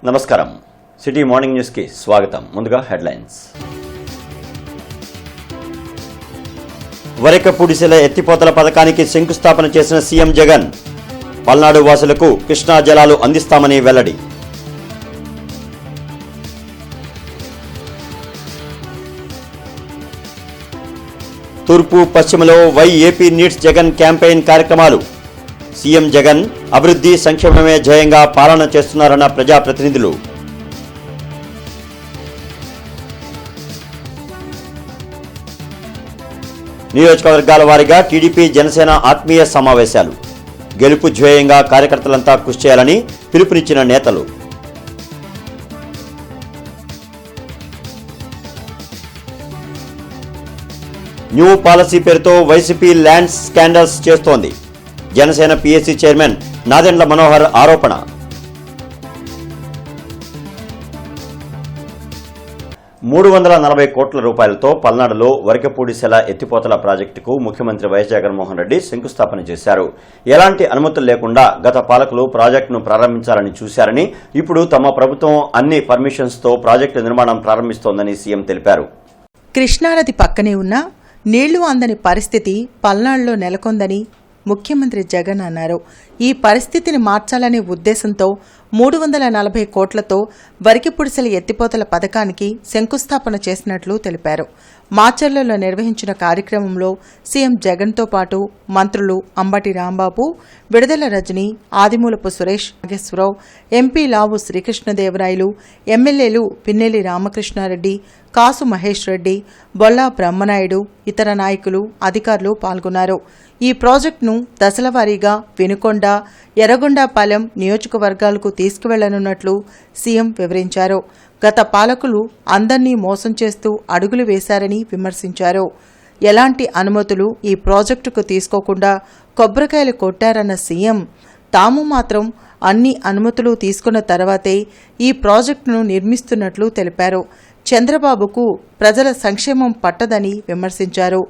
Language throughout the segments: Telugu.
నమస్కారం సిటీ మార్నింగ్ న్యూస్ కి స్వాగతం. ముందుగా హెడ్లైన్స్. వరికపూడిసెల ఎత్తిపోతల పథకానికి శంకుస్థాపన చేసిన సీఎం జగన్. పల్నాడు వాసులకు కృష్ణా జలాలు అందిస్తామని వెల్లడి. తూర్పు పశ్చిమలో why AP needs Jagan campaign కార్యక్రమాలు. సీఎం జగన్ అభివృద్ధి సంక్షేమమే ధ్యేయంగా పాలన చేస్తున్నారన్న ప్రజాప్రతినిధులు. నియోజకవర్గాల వారీగా టీడీపీ జనసేన ఆత్మీయ సమావేశాలు. గెలుపు ధ్యేయంగా కార్యకర్తలంతా కృషి చేయాలని పిలుపునిచ్చిన నేతలు. న్యూ పాలసీ పేరుతో వైసీపీ ల్యాండ్ స్కాండల్స్ చేస్తోంది. జనసేన పీఎస్సీ చైర్మన్ నాదెండ్ల మనోహర్ ఆరోపణ. ₹340 కోట్ల పల్నాడులో వరికపూడిసెల ఎత్తిపోతల ప్రాజెక్టుకు ముఖ్యమంత్రి వైఎస్ జగన్మోహన్ రెడ్డి శంకుస్థాపన చేశారు. ఎలాంటి అనుమతులు లేకుండా గత పాలకులు ప్రాజెక్టును ప్రారంభించాలని చూశారని, ఇప్పుడు తమ ప్రభుత్వం అన్ని పర్మిషన్స్తో ప్రాజెక్టు నిర్మాణం ప్రారంభిస్తోందని సీఎం తెలిపారు. కృష్ణానది పక్కనే ఉన్న నీళ్లు అందని పరిస్థితి పల్నాడులో నెలకొందని ముఖ్యమంత్రి జగన్ అన్నారు. ఈ పరిస్థితిని మార్చాలనే ఉద్దేశంతో 340 కోట్లతో వరికిపుడిసెల ఎత్తిపోతల పథకానికి శంకుస్థాపన చేసినట్లు తెలిపారు. మాచర్లలో నిర్వహించిన కార్యక్రమంలో సీఎం జగన్తో పాటు మంత్రులు అంబటి రాంబాబు, విడుదల రజని, ఆదిమూలపు సురేష్, నాగేశ్వరరావు, ఎంపీ లావు శ్రీకృష్ణదేవరాయలు, ఎమ్మెల్యేలు పిన్నెల్లి రామకృష్ణారెడ్డి, కాసు మహేష్ రెడ్డి, బొల్లా బ్రహ్మనాయుడు, ఇతర నాయకులు, అధికారులు పాల్గొన్నారు. ఈ ప్రాజెక్టును దశలవారీగా వినుకొండ, ఎర్రగొండపాలెం నియోజకవర్గాలకు తీసుకువెళ్లనున్నట్లు సీఎం వివరించారు. గత పాలకులు అందర్నీ మోసం చేస్తూ అడుగులు వేశారని విమర్శించారు. ఎలాంటి అనుమతులు ఈ ప్రాజెక్టుకు తీసుకోకుండా కొబ్బరికాయలు కొట్టారన్న సీఎం, తాము మాత్రం అన్ని అనుమతులు తీసుకున్న తర్వాతే ఈ ప్రాజెక్టును నిర్మిస్తున్నట్లు తెలిపారు. చంద్రబాబుకు ప్రజల సంక్షేమం పట్టదని విమర్శించారు.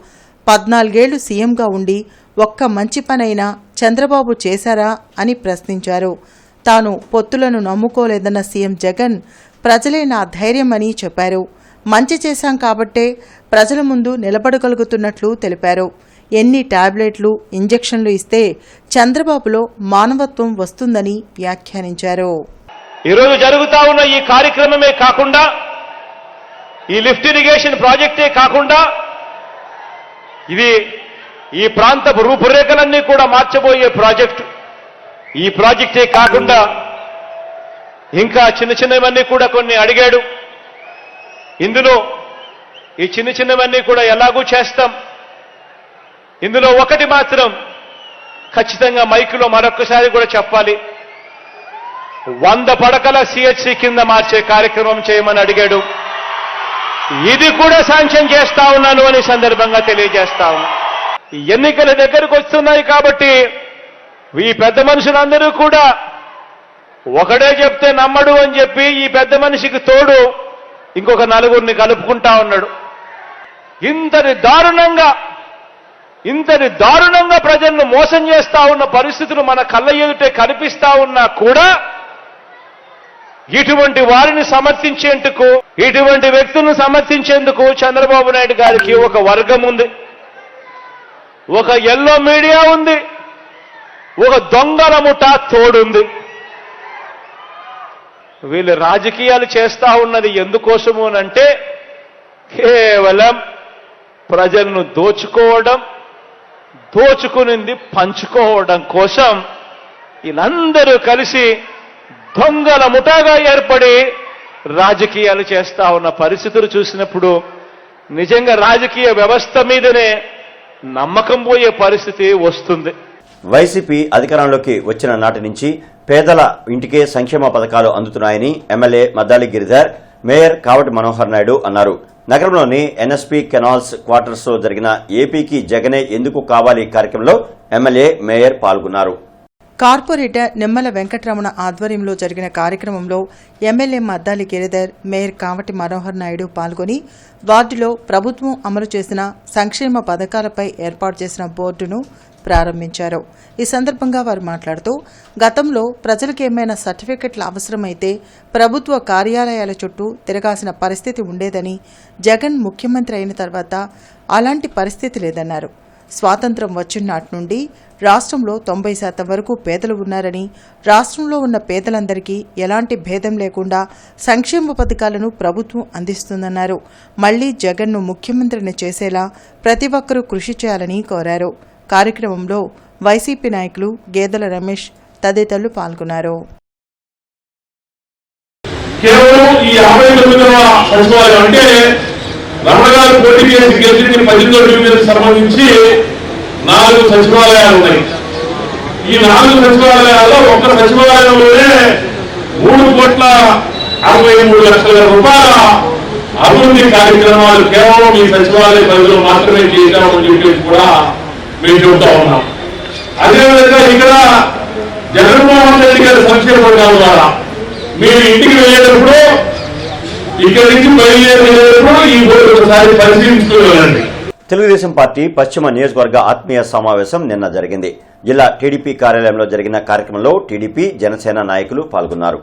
14 ఏళ్లు సీఎంగా ఉండి ఒక్క మంచి పనైనా చంద్రబాబు చేశారా అని ప్రశ్నించారు. తాను పొత్తులను నమ్ముకోలేదన్న సీఎం జగన్, ప్రజలే నా ధైర్యమని చెప్పారు. మంచి చేశాం కాబట్టే ప్రజల ముందు నిలబడగలుగుతున్నట్లు తెలిపారు. ఎన్ని టాబ్లెట్లు, ఇంజెక్షన్లు ఇస్తే చంద్రబాబులో మానవత్వం వస్తుందని వ్యాఖ్యానించారు. ఈరోజు జరుగుతా ఉన్న ఈ కార్యక్రమమే కాకుండా, ఈ లిఫ్ట్ ఇరిగేషన్ ప్రాజెక్టే కాకుండా, ఇది ఈ ప్రాంతపు రూపురేఖలన్నీ కూడా మార్చబోయే ప్రాజెక్టు. ఈ ప్రాజెక్టే కాకుండా ఇంకా చిన్న చిన్నవన్నీ కూడా కొన్ని అడిగాడు. ఇందులో ఈ చిన్న చిన్నవన్నీ కూడా ఎలాగూ చేస్తాం. ఇందులో ఒకటి మాత్రం ఖచ్చితంగా మైకులో మరొక్కసారి కూడా చెప్పాలి. 100 పడకల సిహెచ్సి కింద మార్చే కార్యక్రమం చేయమని అడిగాడు. ఇది కూడా శాంక్షన్ చేస్తా ఉన్నాను అని సందర్భంగా తెలియజేస్తా ఉన్నా. ఎన్నికల దగ్గరకు వస్తున్నాయి కాబట్టి ఈ పెద్ద మనుషులందరూ కూడా ఒకడే చెప్తే నమ్మడు అని చెప్పి ఈ పెద్ద మనిషికి తోడు ఇంకొక 4గురిని కలుపుకుంటా ఉన్నాడు. ఇంతటి దారుణంగా ప్రజలను మోసం చేస్తా ఉన్న పరిస్థితులు మన కళ్ళ ఎదుటే కనిపిస్తా ఉన్నా కూడా ఇటువంటి వారిని సమర్థించేందుకు, ఇటువంటి వ్యక్తులను సమర్థించేందుకు చంద్రబాబు నాయుడు గారికి ఒక వర్గం ఉంది, ఒక ఎల్లో మీడియా ఉంది, ఒక దొంగల ముఠా తోడుంది. వీళ్ళు రాజకీయాలు చేస్తా ఉన్నది ఎందుకోసము అంటే కేవలం ప్రజలను దోచుకోవడం, దోచుకునింది పంచుకోవడం కోసం వీళ్ళందరూ కలిసి దొంగల ముఠాగా ఏర్పడి రాజకీయాలు చేస్తా ఉన్న పరిస్థితులు చూసినప్పుడు నిజంగా రాజకీయ వ్యవస్థ మీదనే నమ్మకం పోయే పరిస్థితి వస్తుంది. వైసీపీ అధికారంలోకి వచ్చిన నాటి నుంచి పేదల ఇంటికే సంక్షేమ పథకాలు అందుతున్నాయని ఎమ్మెల్యే మద్దాలి గిరిధర్, మేయర్ కావటి మనోహర్ నాయుడు అన్నారు. నగరంలోని ఎన్ఎస్పీ కెనాల్స్ క్వార్టర్స్ లో జరిగిన ఏపీకి జగనే ఎందుకు కావాలి కార్యక్రమంలో ఎమ్మెల్యే, మేయర్ పాల్గొన్నారు. కార్పొరేటర్ నిమ్మల వెంకటరమణ ఆధ్వర్యంలో జరిగిన కార్యక్రమంలో ఎమ్మెల్యే మద్దాలి గిరిధర్, మేయర్ కావటి మనోహర్ నాయుడు పాల్గొని వార్డులో ప్రభుత్వం అమలు చేసిన సంక్షేమ పథకాలపై ఏర్పాటు చేసిన బోర్డును ప్రారంభించారు. ఈ సందర్భంగా వారు మాట్లాడుతూ గతంలో ప్రజలకు ఏమైనా సర్టిఫికెట్ల అవసరమైతే ప్రభుత్వ కార్యాలయాల చుట్టూ తిరగాల్సిన పరిస్థితి ఉండేదని, జగన్ ముఖ్యమంత్రి అయిన తర్వాత అలాంటి పరిస్థితి లేదన్నారు. స్వాతంత్ర్యం వచ్చినాటి నుండి రాష్ట్రంలో 90% వరకు పేదలు ఉన్నారని, రాష్ట్రంలో ఉన్న పేదలందరికీ ఎలాంటి భేదం లేకుండా సంక్షేమ పథకాలను ప్రభుత్వం అందిస్తుందన్నారు. మళ్లీ జగన్ను ముఖ్యమంత్రిని చేసేలా ప్రతి ఒక్కరూ కృషి చేయాలని కోరారు. కార్యక్రమంలో వైసీపీ నాయకులు గేదెల రమేష్ తదితరులు పాల్గొన్నారు. కేవలం ఈ 59వ సచివాలయం అంటే రమణ గారు పోటీ చేసి గెలిచిన 18వ డివిజన్కి సంబంధించి 4 సచివాలయాలు ఉన్నాయి. ఈ 4 సచివాలయాల్లో ఒక్క సచివాలయంలోనే 3,63,00,000 రూపాయల అభివృద్ధి కార్యక్రమాలు కేవలం ఈ సచివాలయ పరిధిలో మాత్రమే చేశామని చెప్పేసి కూడా మేము చెబుతా ఉన్నాం. అదేవిధంగా ఇక్కడ జగన్మోహన్ రెడ్డి గారి సంక్షేమ పథకాల ద్వారా మీరు ఇంటికి వెళ్ళేటప్పుడు ఇక్కడి నుంచి బయలుదేరేటప్పుడు ఈ బోర్డు ఒకసారి పరిశీలించుకుని వెళ్ళండి. తెలుగుదేశం పార్టీ పశ్చిమ నియోజకవర్గ ఆత్మీయ సమావేశం నిన్న జరిగింది. జిల్లా టీడీపీ కార్యాలయంలో జరిగిన కార్యక్రమంలో టీడీపీ, జనసేన నాయకులు పాల్గొన్నారు.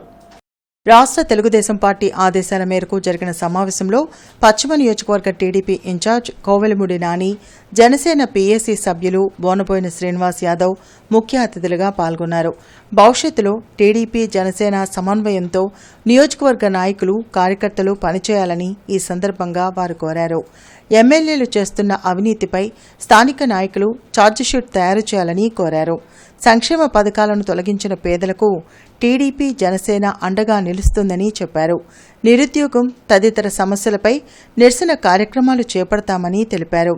రాష్ట్ర తెలుగుదేశం పార్టీ ఆదేశాల మేరకు జరిగిన సమావేశంలో పశ్చిమ నియోజకవర్గ టీడీపీ ఇన్ఛార్జ్ కోవెలమూడి నాని, జనసేన పీఏసీ సభ్యులు బోనబోయిన శ్రీనివాస్ యాదవ్ ముఖ్య అతిథులుగా పాల్గొన్నారు. భవిష్యత్తులో టీడీపీ, జనసేన సమన్వయంతో నియోజకవర్గ నాయకులు, కార్యకర్తలు పనిచేయాలని ఈ సందర్భంగా వారు కోరారు. ఎమ్మెల్యేలు చేస్తున్న అవినీతిపై స్థానిక నాయకులు ఛార్జిషీట్ తయారు చేయాలని కోరారు. సంక్షేమ పథకాలను తొలగించిన పేదలకు టీడీపీ, జనసేన అండగా నిలుస్తుందని చెప్పారు. నిరుద్యోగం తదితర సమస్యలపై నిరసన కార్యక్రమాలు చేపడతామని తెలిపారు.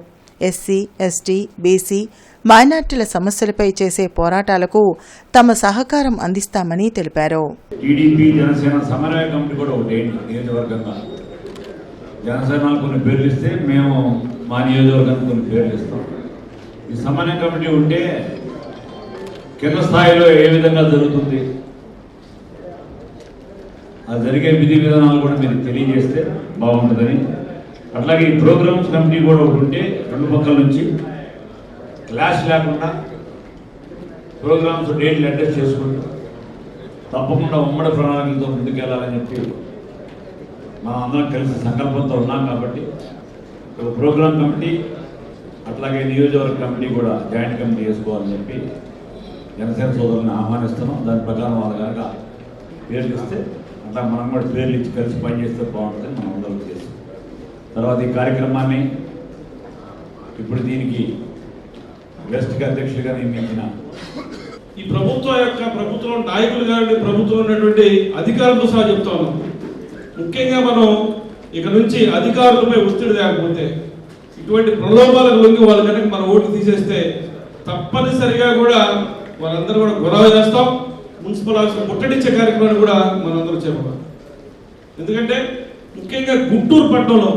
ఎస్సీ, ఎస్టీ, బీసీ, మైనార్టీల సమస్యలపై చేసే పోరాటాలకు తమ సహకారం అందిస్తామని తెలిపారు. టీడీపీ, జనసేన సమన్వయ కమిటీ కూడా ఒకటి నియోజకవర్గంగా జనసేన కొన్ని పేర్లు ఇస్తే మేము మా నియోజకవర్గానికి కొన్ని పేర్లు ఇస్తాం. ఈ సమన్వయ కమిటీ ఉంటే కింద స్థాయిలో ఏ విధంగా జరుగుతుంది, ఆ జరిగే విధి విధానాలు కూడా మీరు తెలియజేస్తే బాగుంటుందని. అట్లాగే ఈ ప్రోగ్రామ్స్ కమిటీ కూడా ఒకటి ఉంటే 2 పక్కల నుంచి క్లాష్ లేకుండా ప్రోగ్రామ్స్ డేట్లు అడ్జస్ట్ చేసుకుంటూ తప్పకుండా ఉమ్మడి ప్రణాళికలతో ముందుకెళ్ళాలని చెప్పి మనం అందరం కలిసి సంకల్పంతో ఉన్నాం. కాబట్టి ప్రోగ్రామ్ కమిటీ అట్లాగే నియోజకవర్గ కమిటీ కూడా జాయింట్ కమిటీ చేసుకోవాలని చెప్పి జనసేన సోదరులను ఆహ్వానిస్తున్నాం. దాని ప్రకారం వాళ్ళ కనుక పేర్లు ఇస్తే అట్లా మనం కూడా పేర్లు ఇచ్చి కలిసి పనిచేస్తే బాగుంటుందని మనం అందరం చేస్తాం. తర్వాత ఈ కార్యక్రమాన్ని ఇప్పుడు దీనికి వెస్ట్కి అధ్యక్షులుగా నియమించిన ఈ ప్రభుత్వం నాయకులు కానీ ప్రభుత్వం ఉన్నటువంటి అధికారులతో సహా చెప్తా ఉన్నాం. ముఖ్యంగా మనం ఇక నుంచి అధికారులపై ఒత్తిడి లేకపోతే, ఇటువంటి ప్రలోభాలకు లొంగి వాళ్ళు కనుక మన ఓట్లు తీసేస్తే తప్పనిసరిగా కూడా వాళ్ళందరూ కూడా గొడవ చేస్తాం. మున్సిపల్ ఆఫీస్ ముట్టడించే కార్యక్రమాన్ని కూడా మనందరూ చేపట్టాం. ఎందుకంటే ముఖ్యంగా గుంటూరు పట్టణంలో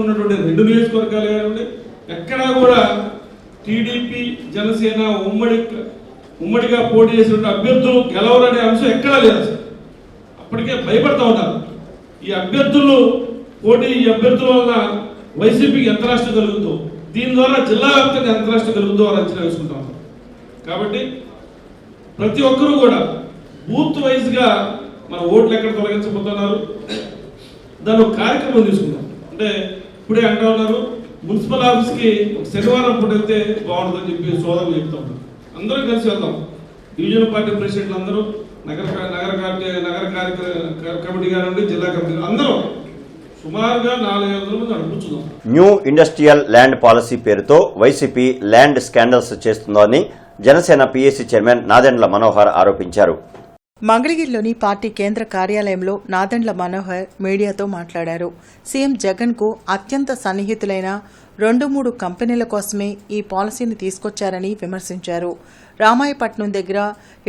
ఉన్నటువంటి 2 నియోజకవర్గాలు కానివ్వండి, ఎక్కడా కూడా టీడీపీ, జనసేన ఉమ్మడిగా పోటీ చేసినటువంటి అభ్యర్థులు గెలవరనే అంశం ఎక్కడా లేదు. అప్పటికే భయపడతా ఉన్నారు. ఈ అభ్యర్థుల వల్ల వైసీపీకి ఎంత నష్టం కలుగుతుందో, దీని ద్వారా జిల్లా వ్యాప్తంగా ఎంత నష్టం కలుగుతుందో అని అంచనా వేసుకుంటాం. కాబట్టి ప్రతి ఒక్కరూ కూడా బూత్ వైజ్గా మన ఓట్లు ఎక్కడ తొలగించబోతున్నారు దాని ఒక కార్యక్రమం తీసుకుందాం. అంటే ఇప్పుడే అంటా ఉన్నారు మున్సిపల్ ఆఫీస్కి శనివారం పూట వెళ్తే బాగుంటుందని చెప్పి సోదరులు చెప్తా ఉన్నారు. అందరం కలిసి వెళ్దాం. డివిజన్ పార్టీ ప్రెసిడెంట్లు అందరూ, నగర కమిటీ కానివ్వండి, జిల్లా కమిటీ అందరం సుమారుగా 400 మంది అడుగుతున్నాం. న్యూ ఇండస్ట్రియల్ ల్యాండ్ పాలసీ పేరుతో వైసీపీ ల్యాండ్ స్కాండల్స్ చేస్తుందని జనసేన పీఏసీ చైర్మన్ నాదెండ్ల మనోహర్ ఆరోపించారు. మంగళగిరిలోని పార్టీ కేంద్ర కార్యాలయంలో నాదెండ్ల మనోహర్ మీడియాతో మాట్లాడారు. సీఎం జగన్కు అత్యంత సన్నిహితులైన 2-3 కంపెనీల కోసమే ఈ పాలసీని తీసుకొచ్చారని విమర్శించారు. రామాయపట్నం దగ్గర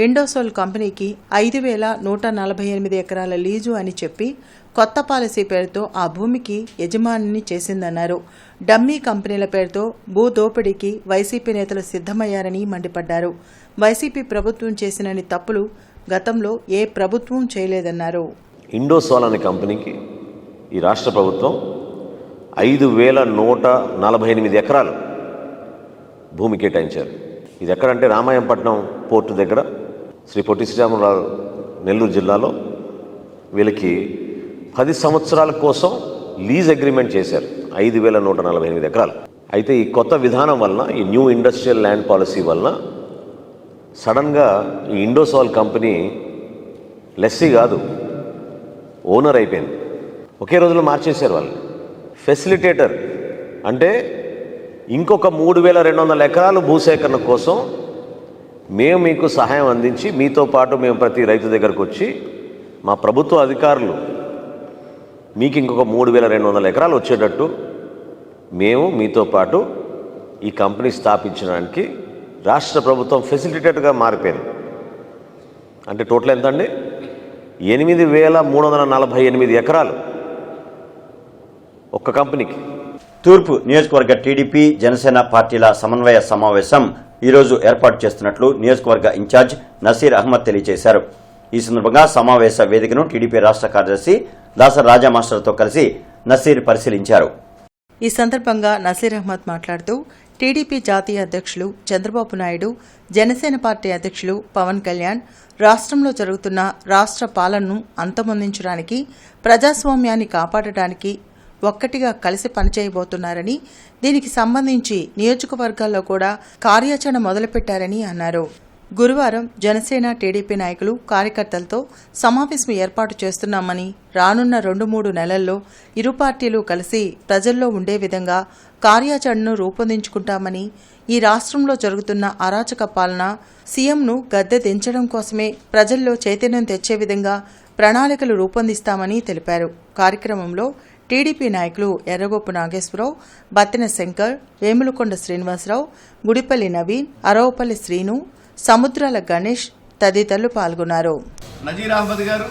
ఇండోసోల్ కంపెనీకి 5,148 ఎకరాల లీజు అని చెప్పి కొత్త పాలసీ పేరుతో ఆ భూమికి యజమానిని చేసిందన్నారు. డమ్మీ కంపెనీల పేరుతో భూ దోపిడీకి వైసీపీ నేతలు సిద్ధమయ్యారని మండిపడ్డారు. వైసీపీ ప్రభుత్వం చేసినన్ని తప్పులు గతంలో ఏ ప్రభుత్వం చేయలేదన్నారు. ఇండోసాల్ అనే కంపెనీకి ఈ రాష్ట్ర ప్రభుత్వం 5,148 ఎకరాలు భూమి కేటాయించారు. ఇది ఎక్కడంటే రామాయంపట్నం పోర్టు దగ్గర శ్రీ పొట్టి శ్రీరాములు నెల్లూరు జిల్లాలో వీళ్ళకి 10 సంవత్సరాల కోసం లీజ్ అగ్రిమెంట్ చేశారు. 5,148 ఎకరాలు. అయితే ఈ కొత్త విధానం వలన, ఈ న్యూ ఇండస్ట్రియల్ ల్యాండ్ పాలసీ వలన సడన్గా ఈ ఇండోసాల్ కంపెనీ లెస్సీ కాదు, ఓనర్ అయిపోయింది. ఒకే రోజులో మార్చేశారు వాళ్ళు. ఫెసిలిటేటర్ అంటే ఇంకొక 3,200 ఎకరాలు భూసేకరణ కోసం మేము మీకు సహాయం అందించి, మీతో పాటు మేము ప్రతి రైతు దగ్గరకు వచ్చి మా ప్రభుత్వ అధికారులు మీకు ఇంకొక 3,200 ఎకరాలు వచ్చేటట్టు మేము మీతో పాటు ఈ కంపెనీ స్థాపించడానికి రాష్ట్ర ప్రభుత్వం ఫెసిలిటేటర్గా మారిపోయింది. అంటే టోటల్ ఎంత అండి? 8,348 ఎకరాలు ఒక్క కంపెనీకి. తూర్పు నియోజకవర్గ టీడీపీ జనసేన పార్టీల సమన్వయ సమావేశం ఈరోజు ఏర్పాటు చేస్తున్నట్లు నియోజకవర్గ ఇన్ఛార్జ్ నసీర్ అహ్మద్ తెలియజేశారు. ఈ సందర్భంగా సమావేశ వేదికను టీడీపీ రాష్ట్ర కార్యదర్శి దాసర్ రాజా మాస్టర్తో కలిసి నసీర్ పరిశీలించారు. ఈ సందర్భంగా నసీర్ అహ్మద్ మాట్లాడుతూ టీడీపీ జాతీయ అధ్యక్షులు చంద్రబాబు నాయుడు, జనసేన పార్టీ అధ్యక్షులు పవన్ కళ్యాణ్ రాష్ట్రంలో జరుగుతున్న రాష్ట్ర పాలనను అంతమొందించడానికి, ప్రజాస్వామ్యాన్ని కాపాడటానికి ఒక్కటిగా కలిసి పనిచేయబోతున్నారని, దీనికి సంబంధించి నియోజకవర్గాల్లో కూడా కార్యాచరణ మొదలుపెట్టారని అన్నారు. గురువారం జనసేన టీడీపీ నాయకులు, కార్యకర్తలతో సమావేశం ఏర్పాటు చేస్తున్నామని, రానున్న 2-3 నెలల్లో ఇరు పార్టీలు కలిసి ప్రజల్లో ఉండే విధంగా కార్యాచరణను రూపొందించుకుంటామని, ఈ రాష్ట్రంలో జరుగుతున్న అరాచక పాలన సీఎంను గద్దె దించడం కోసమే ప్రజల్లో చైతన్యం తెచ్చే విధంగా ప్రణాళికలు రూపొందిస్తామని తెలిపారు. కార్యక్రమంలో టీడీపీ నాయకులు ఎర్రగొప్పు నాగేశ్వరరావు, బత్తిన శంకర్, వేములకొండ శ్రీనివాసరావు, గుడిపల్లి నవీన్, అరవపల్లి శ్రీను, సముద్రాల గణేష్ తదితరులు పాల్గొన్నారు. నజీర్ అహ్మద్ గారు,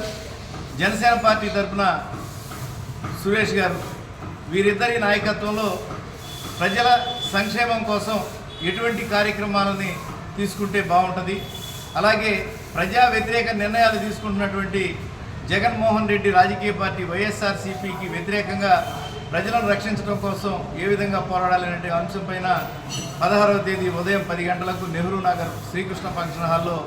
జనసేన పార్టీ తరఫున సురేష్ గారు, వీరిద్దరి నాయకత్వంలో ప్రజల సంక్షేమం కోసం ఎటువంటి కార్యక్రమాలని తీసుకుంటే బాగుంటుంది, అలాగే ప్రజా వ్యతిరేక నిర్ణయాలు తీసుకుంటున్నటువంటి జగన్మోహన్ రెడ్డి రాజకీయ పార్టీ వైఎస్ఆర్సీపీకి వ్యతిరేకంగా ప్రజలను రక్షించడం కోసం ఏ విధంగా పోరాడాలనే అంశంపైన 16వ తేదీ ఉదయం 10 గంటలకు నెహ్రూ నగర్ శ్రీకృష్ణ ఫంక్షన్ హాల్లో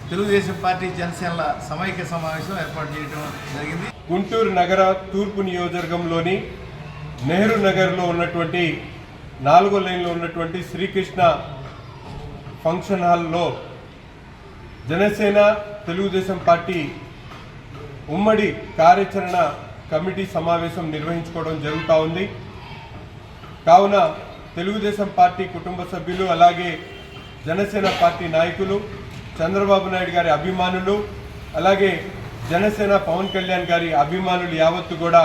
తెలుగుదేశం పార్టీ జనసేనల సమైక్య సమావేశం ఏర్పాటు చేయడం జరిగింది. గుంటూరు నగర తూర్పు నియోజకవర్గంలోని నెహ్రూ నగర్లో ఉన్నటువంటి 4వ లైన్లో ఉన్నటువంటి శ్రీకృష్ణ ఫంక్షన్ హాల్లో జనసేన తెలుగుదేశం పార్టీ ఉమ్మడి కార్యాచరణ కమిటీ సమావేశం నిర్వహించుకోవడం జరుగుతూ ఉంది. కావున తెలుగుదేశం పార్టీ కుటుంబ సభ్యులు, అలాగే జనసేన పార్టీ నాయకులు, చంద్రబాబు నాయుడు గారి అభిమానులు, అలాగే జనసేన పవన్ కళ్యాణ్ గారి అభిమానులు యావత్తు కూడా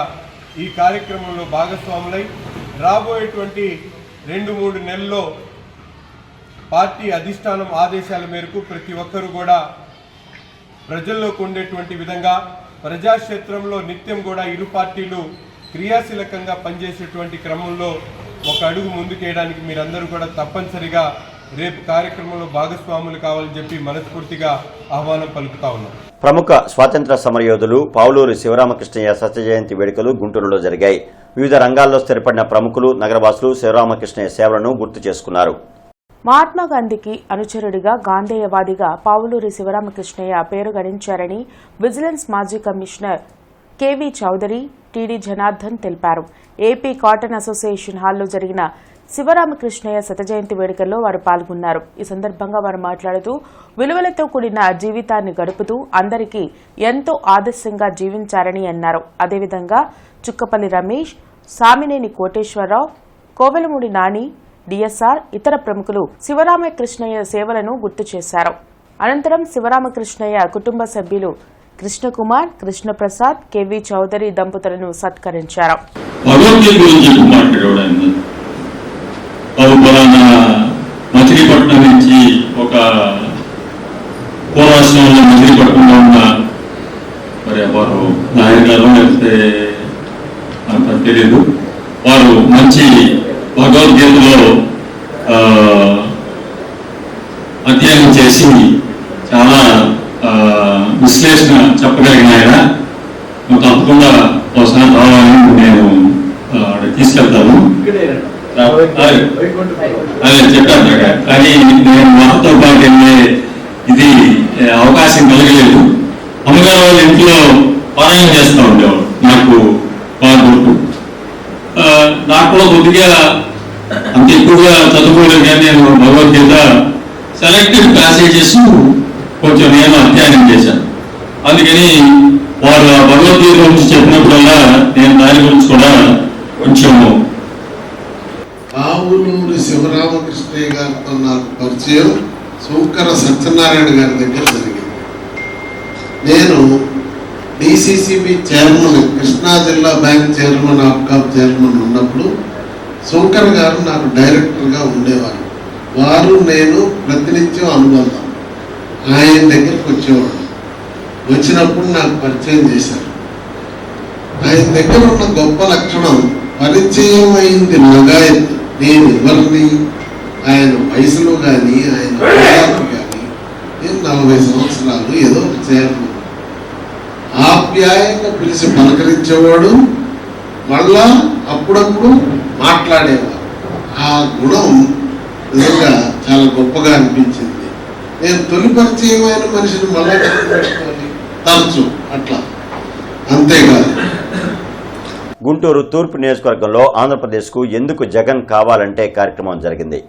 ఈ కార్యక్రమంలో భాగస్వాములై రాబోయేటువంటి 2-3 నెలల్లో పార్టీ అధిష్టానం ఆదేశాల మేరకు ప్రతి ఒక్కరూ కూడా ప్రజల్లోకి ఉండేటువంటి విధంగా ప్రజాక్షేత్రంలో నిత్యం కూడా ఇరు పార్టీలు క్రియాశీలకంగా పనిచేసేటువంటి క్రమంలో ఒక అడుగు ముందుకేయడానికి మీరందరూ కూడా తప్పనిసరిగా రేపు కార్యక్రమంలో భాగస్వాములు కావాలని చెప్పి మనస్ఫూర్తిగా ఆహ్వానం పలుకుతా ఉన్నాం. ప్రముఖ స్వాతంత్ర సమరయోధులు పావులూరి శివరామకృష్ణయ్య సత్య జయంతి వేడుకలు గుంటూరులో జరిగాయి. వివిధ రంగాల్లో స్థిరపడిన ప్రముఖులు, నగరవాసులు శివరామకృష్ణయ్య సేవలను గుర్తు చేసుకున్నారు. మహాత్మాగాంధీకి అనుచరుడిగా, గాంధేయవాదిగా పావులూరి శివరామకృష్ణయ్య పేరు గడించారని విజిలెన్స్ మాజీ commissioner KV Chowdary, TD Janardhan తెలిపారు. ఏపీ కాటన్ అసోసియేషన్ హాల్లో జరిగిన శివరామకృష్ణయ్య శత జయంతి వేడుకల్లో వారు పాల్గొన్నారు. ఈ సందర్భంగా వారు మాట్లాడుతూ విలువలతో కూడిన జీవితాన్ని గడుపుతూ అందరికీ ఎంతో ఆదర్శంగా జీవించారని అన్నారు. అదేవిధంగా చుక్కపల్లి రమేష్, సామినేని కోటేశ్వరరావు, కోవెలమూడి నాని, డిఎస్ఆర్, ఇతర ప్రముఖులు శివరామకృష్ణయ్య సేవలను గుర్తు చేశారు. అనంతరం శివరామకృష్ణయ్య కుటుంబ సభ్యులు కృష్ణకుమార్, కృష్ణప్రసాద్, కెవి చౌదరి దంపతులను సత్కరించారు. మచిలీపట్నం నుంచి ఒక పూర్వాశ్రమంలో మచిలీపట్నంలో ఉన్న మరి వారు నాయర్ గారు లేకపోతే అంత తెలియదు, వారు మంచి భగవద్గీతలో అధ్యయనం చేసి విశ్లేషణ చెప్పగలిగిన ఆయన నువ్వు తప్పకుండా ఒకసారి రావాలని నేను తీసుకెళ్తాను. అదే చెప్పాను కానీ నేను మాతో పాటు వెళ్ళే ఇది అవకాశం కలగలేదు. అమ్మగారు వాళ్ళ ఇంట్లో పారాయణ చేస్తూ ఉండేవాడు, నాకు బాగా గుర్తు. నాకు కూడా కొద్దిగా అంత ఎక్కువగా చదువుకోలేదు కానీ నేను భగవద్గీత సెలెక్టెడ్ ప్యాసేజెస్ కొంచెం నేను అధ్యయనం చేశాను. అందుకని వారు భగవద్గీత గురించి చెప్పినప్పుడల్లా నేను దాని గురించి కూడా కొంచెం. ఆవులూరి శివరామకృష్ణయ్య గారితో నాకు పరిచయం శంకర సత్యనారాయణ గారి దగ్గర జరిగింది. నేను డిసిసిబి చైర్మన్, కృష్ణా జిల్లా బ్యాంక్ చైర్మన్, ఆప్కాప్ చైర్మన్ ఉన్నప్పుడు శంకర్ గారు నాకు డైరెక్టర్గా ఉండేవారు. వారు నేను ప్రతినిత్యం అనుబంధం. ఆయన దగ్గరికి వచ్చేవాడు. వచ్చినప్పుడు నాకు పరిచయం చేశారు. ఆయన దగ్గర ఉన్న గొప్ప లక్షణం పరిచయం అయింది లగాయత్. నేను ఎవరిని, ఆయన వయసులో కానీ ఆయన వయసు కానీ, నేను 40 సంవత్సరాలు ఏదో ఒక చైర్మన్. ఆప్యాయంగా పిలిచి పలకరించేవాడు, మళ్ళా అప్పుడప్పుడు మాట్లాడేవాడు. ఆ గుణం నిజంగా చాలా గొప్పగా అనిపించింది. నేను తొలి పరిచయమైన మనిషిని మళ్ళా పెట్టుకోవాలి తరచు అట్లా, అంతేకాదు. గుంటూరు తూర్పు నియోజకవర్గంలో ఆంధ్రప్రదేశ్కు ఎందుకు జగన్ కావాలంటే కార్యక్రమం జరిగింది.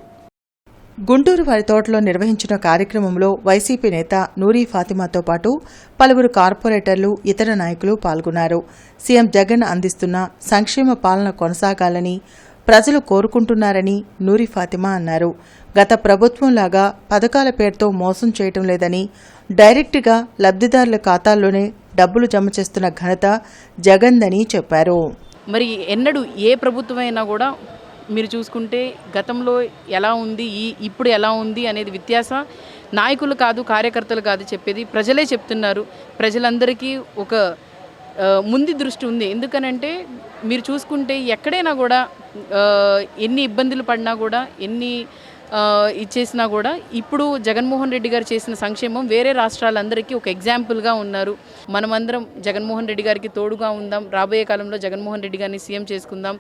గుంటూరు వారి తోటలో నిర్వహించిన కార్యక్రమంలో వైసీపీ నేత నూరీ ఫాతిమాతో పాటు పలువురు కార్పొరేటర్లు, ఇతర నాయకులు పాల్గొన్నారు. సీఎం జగన్ అందిస్తున్న సంక్షేమ పాలన కొనసాగాలని ప్రజలు కోరుకుంటున్నారని నూరీ ఫాతిమా అన్నారు. గత ప్రభుత్వంలాగా పథకాల పేరుతో మోసం చేయటం లేదని, డైరెక్ట్గా లబ్ధిదారుల ఖాతాల్లోనే డబ్బులు జమ చేస్తున్న ఘనత జగన్దని చెప్పారు. మరి ఎన్నడూ ఏ ప్రభుత్వమైనా కూడా మీరు చూసుకుంటే గతంలో ఎలా ఉంది, ఇప్పుడు ఎలా ఉంది అనేది వ్యత్యాస నాయకులు కాదు, కార్యకర్తలు కాదు చెప్పేది, ప్రజలే చెప్తున్నారు. ప్రజలందరికీ ఒక ముందు దృష్టి ఉంది. ఎందుకనంటే మీరు చూసుకుంటే ఎక్కడైనా కూడా ఎన్ని ఇబ్బందులు పడినా కూడా, ఎన్ని ఇచ్చేసినా కూడా ఇప్పుడు జగన్మోహన్ రెడ్డి గారు చేసిన సంక్షేమం వేరే రాష్ట్రాలందరికీ ఒక ఎగ్జాంపుల్గా ఉన్నారు. మనమందరం జగన్మోహన్ రెడ్డి గారికి తోడుగా ఉందాం, రాబోయే కాలంలో జగన్మోహన్ రెడ్డి గారిని సీఎం చేసుకుందాం.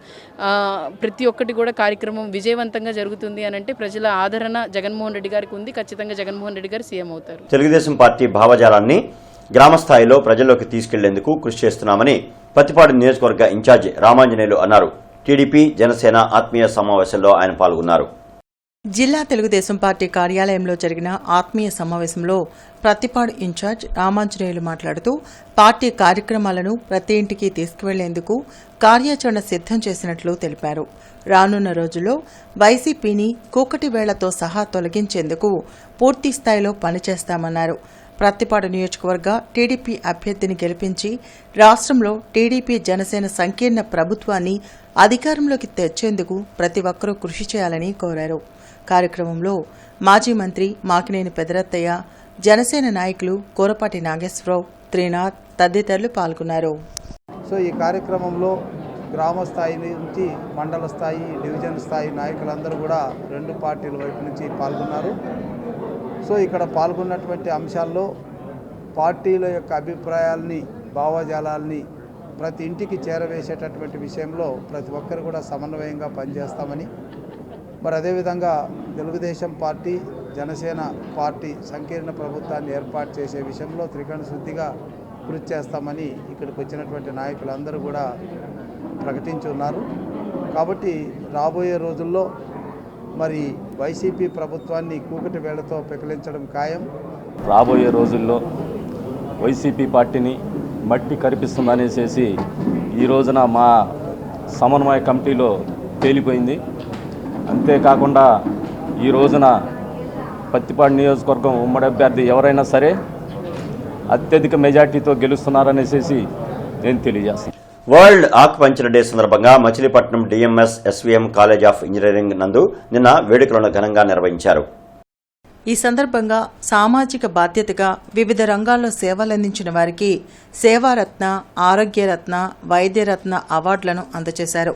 ప్రతి ఒక్కటి కూడా కార్యక్రమం విజయవంతంగా జరుగుతుంది అని అంటే ప్రజల ఆదరణ జగన్మోహన్ రెడ్డి గారికి ఉంది. ఖచ్చితంగా జగన్మోహన్ రెడ్డి గారు సీఎం అవుతారు. తెలుగుదేశం పార్టీ భావజాలాన్ని గ్రామ స్థాయిలో ప్రజల్లోకి తీసుకెళ్లేందుకు కృషి చేస్తున్నామని పత్తిపాడు నియోజకవర్గ ఇన్ఛార్జి రామాంజనేయులు అన్నారు. టీడీపీ, జనసేన ఆత్మీయ సమావేశంలో ఆయన పాల్గొన్నారు. జిల్లా తెలుగుదేశం పార్టీ కార్యాలయంలో జరిగిన ఆత్మీయ సమావేశంలో ప్రత్తిపాడు ఇన్ఛార్జ్ రామాంజనేయులు మాట్లాడుతూ పార్టీ కార్యక్రమాలను ప్రతి ఇంటికి తీసుకువెళ్లేందుకు కార్యాచరణ సిద్దం చేసినట్లు తెలిపారు. రానున్న రోజుల్లో వైసీపీని కూకటి వేళ్లతో సహా తొలగించేందుకు పూర్తి స్థాయిలో పనిచేస్తామన్నారు. ప్రత్తిపాడు నియోజకవర్గ టీడీపీ అభ్యర్థిని గెలిపించి రాష్ట్రంలో టీడీపీ, జనసేన సంకీర్ణ ప్రభుత్వాన్ని అధికారంలోకి తెచ్చేందుకు ప్రతి ఒక్కరూ కృషి చేయాలని కోరారు. కార్యక్రమంలో మాజీ మంత్రి మాకినేని పెదరత్తయ్య, జనసేన నాయకులు కోరపాటి నాగేశ్వరరావు, త్రినాథ్ తదితరులు పాల్గొన్నారు. సో ఈ కార్యక్రమంలో గ్రామ స్థాయి నుంచి మండల స్థాయి, డివిజన్ స్థాయి నాయకులందరూ కూడా రెండు పార్టీల వైపు నుంచి పాల్గొన్నారు. సో ఇక్కడ పాల్గొన్నటువంటి అంశాల్లో పార్టీల యొక్క అభిప్రాయాల్ని, భావజాలాల్ని ప్రతి ఇంటికి చేరవేసేటటువంటి విషయంలో ప్రతి ఒక్కరు కూడా సమన్వయంగా పనిచేస్తామని, మరి అదేవిధంగా తెలుగుదేశం పార్టీ, జనసేన పార్టీ సంకీర్ణ ప్రభుత్వాన్ని ఏర్పాటు చేసే విషయంలో త్రికరణ శుద్ధిగా కృషి చేస్తామని ఇక్కడికి వచ్చినటువంటి నాయకులందరూ కూడా ప్రకటించున్నారు. కాబట్టి రాబోయే రోజుల్లో మరి వైసీపీ ప్రభుత్వాన్ని కూకటి వేళ్లతో పెకిలించడం ఖాయం. రాబోయే రోజుల్లో వైసీపీ పార్టీని మట్టి కరిపిస్తుందనేసి ఈ రోజున మా సమన్వయ కమిటీలో తేలిపోయింది. అంతేకాకుండా ఈ రోజున పత్తిపాడు నియోజకవర్గం ఉమ్మడి అభ్యర్థి ఎవరైనా సరే అత్యధిక మెజార్టీతో గెలుస్తున్నారనేసి నేను తెలియజేస్తాను. వరల్డ్ ఆకుపంచర్ డే సందర్భంగా Machilipatnam DMs SVM college of engineering నందు నిన్న వేడుకలను ఘనంగా నిర్వహించారు. ఈ సందర్భంగా సామాజిక బాధ్యతగా వివిధ రంగాల్లో సేవలందించిన వారికి సేవారత్న, ఆరోగ్యరత్న, వైద్యరత్న అవార్డులను అందజేశారు.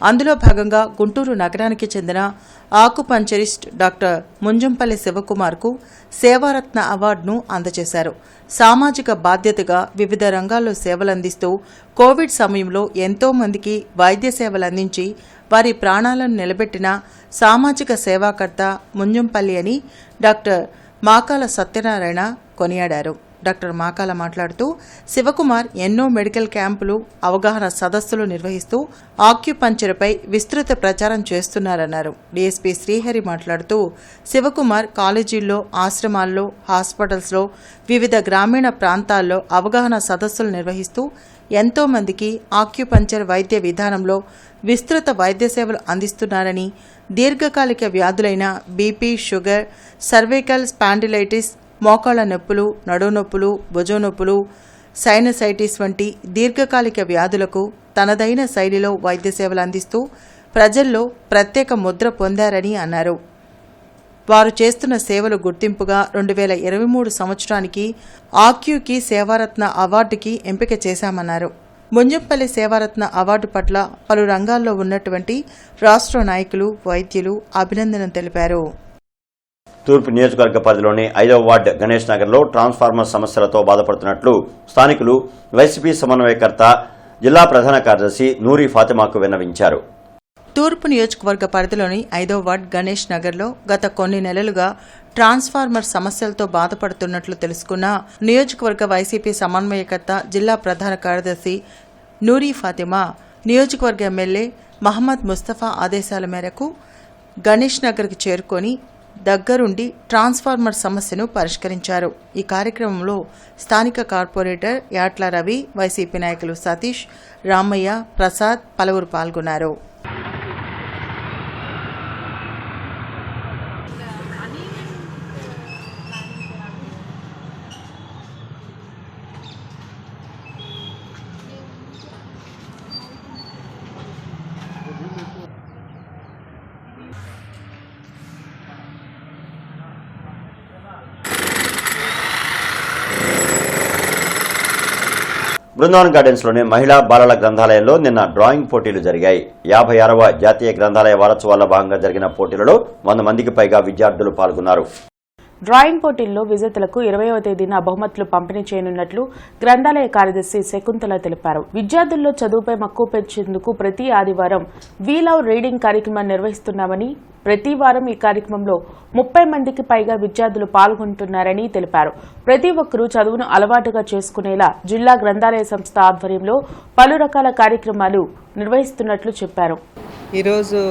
అందులో భాగంగా గుంటూరు నగరానికి చెందిన ఆకుపంచరిస్ట్ డాక్టర్ ముంజంపల్లి శివకుమార్కు సేవారత్న అవార్డును అందజేశారు. సామాజిక బాధ్యతగా వివిధ రంగాల్లో సేవలందిస్తూ కోవిడ్ సమయంలో ఎంతో మందికి వైద్య సేవలు అందించి వారి ప్రాణాలను నిలబెట్టిన సామాజిక సేవాకర్త ముంజంపల్లి అని డాక్టర్ మాకాల సత్యనారాయణ కొనియాడారు. డాక్టర్ మాకాల మాట్లాడుతూ శివకుమార్ ఎన్నో మెడికల్ క్యాంపులు, అవగాహన సదస్సులు నిర్వహిస్తూ ఆక్యుపంక్చర్పై విస్తృత ప్రచారం చేస్తున్నారన్నారు. డీఎస్పీ శ్రీహరి మాట్లాడుతూ శివకుమార్ కాలేజీల్లో, ఆశ్రమాల్లో, హాస్పిటల్స్లో, వివిధ గ్రామీణ ప్రాంతాల్లో అవగాహన సదస్సులు నిర్వహిస్తూ ఎంతో మందికి ఆక్యుపంక్చర్ వైద్య విధానంలో విస్తృత వైద్య సేవలు అందిస్తున్నారని, దీర్ఘకాలిక వ్యాధులైన బీపీ, షుగర్, సర్వైకల్ స్పాండిలైటిస్, మోకాళ్ల నొప్పులు, నడునొప్పులు, భుజం నొప్పులు, సైనసైటిస్ వంటి దీర్ఘకాలిక వ్యాధులకు తనదైన శైలిలో వైద్య సేవలు అందిస్తూ ప్రజల్లో ప్రత్యేక ముద్ర పొందారని అన్నారు. వారు చేస్తున్న సేవలు గుర్తింపుగా 2023 సంవత్సరానికి ఆక్యూకి సేవారత్న అవార్డుకి ఎంపిక చేశామన్నారు. ముంజంపల్లి సేవారత్న అవార్డు పట్ల పలు రంగాల్లో ఉన్నటువంటి రాష్ట్ర నాయకులు, వైద్యులు అభినందన తెలిపారు. తూర్పు నియోజకవర్గ పరిధిలోని 5వ వార్డు గణేష్ నగర్లో ట్రాన్స్ఫార్మర్ సమస్యలతో బాధపడుతున్నట్లు స్థానికులు వైసీపీ సమన్వయకర్త, జిల్లా ప్రధాన కార్యదర్శి నూరి ఫాతిమాకు విన్నవించారు. తూర్పు నియోజకవర్గ పరిధిలోని 5వ వార్డు గణేష్ నగర్లో గత కొన్ని నెలలుగా ట్రాన్స్ఫార్మర్ సమస్యలతో బాధపడుతున్నట్లు తెలుసుకున్న నియోజకవర్గ వైసీపీ సమన్వయకర్త, జిల్లా ప్రధాన కార్యదర్శి నూరి ఫాతిమా నియోజకవర్గ ఎమ్మెల్యే మహమ్మద్ ముస్తఫా ఆదేశాల మేరకు గణేష్ నగర్కి చేరుకొని దగ్గరుండి ట్రాన్స్ఫార్మర్ సమస్యను పరిష్కరించారు. ఈ కార్యక్రమంలో స్థానిక కార్పొరేటర్ యాట్ల రవి, వైసీపీ నాయకులు సతీష్, రామయ్య, ప్రసాద్ పలువురు పాల్గొన్నారు. బృందావన్ గార్డెన్స్లోని మహిళా బాలల గ్రంథాలయంలో నిన్న డ్రాయింగ్ పోటీలు జరిగాయి. 56వ జాతీయ గ్రంథాలయ వారోత్సవాల్లో భాగంగా జరిగిన పోటీలలో 100 మందికి పైగా విద్యార్థులు పాల్గొన్నారు. డ్రాయింగ్ పోటీల్లో విజేతలకు 20వ తేదీన బహుమతులు పంపిణీ చేయనున్నట్లు గ్రంథాలయ కార్యదర్శి శకుంతల తెలిపారు. విద్యార్థుల్లో చదువుపై మక్కువ పెంచేందుకు ప్రతి ఆదివారం వీ లవ్ రీడింగ్ కార్యక్రమాన్ని నిర్వహిస్తున్నామని, ప్రతి వారం ఈ కార్యక్రమంలో 30 మందికి పైగా విద్యార్థులు పాల్గొంటున్నారని తెలిపారు. ప్రతి ఒక్కరూ చదువును అలవాటుగా చేసుకునేలా జిల్లా గ్రంథాలయ సంస్థ ఆధ్వర్యంలో పలు రకాల కార్యక్రమాలు నిర్వహిస్తున్నట్లు చెప్పారు. ఈరోజు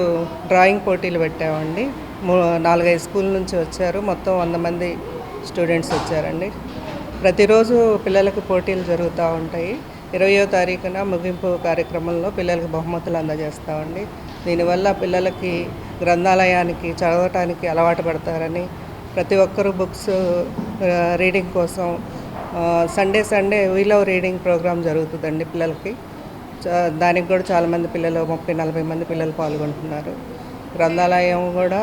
డ్రాయింగ్ పోటీలు పెట్టామండి. 4-5 స్కూల్ నుంచి వచ్చారు. మొత్తం 100 మంది స్టూడెంట్స్ వచ్చారండి. ప్రతిరోజు పిల్లలకు పోటీలు జరుగుతూ ఉంటాయి. 20వ తారీఖున ముగింపు కార్యక్రమంలో పిల్లలకు బహుమతులు అందజేస్తామండి. దీనివల్ల పిల్లలకి గ్రంథాలయానికి చదవటానికి అలవాటు పడతారని, ప్రతి ఒక్కరూ బుక్స్ రీడింగ్ కోసం Sunday we love reading programme జరుగుతుందండి పిల్లలకి. దానికి కూడా చాలామంది పిల్లలు 30-40 మంది పిల్లలు పాల్గొంటున్నారు. గ్రంథాలయం కూడా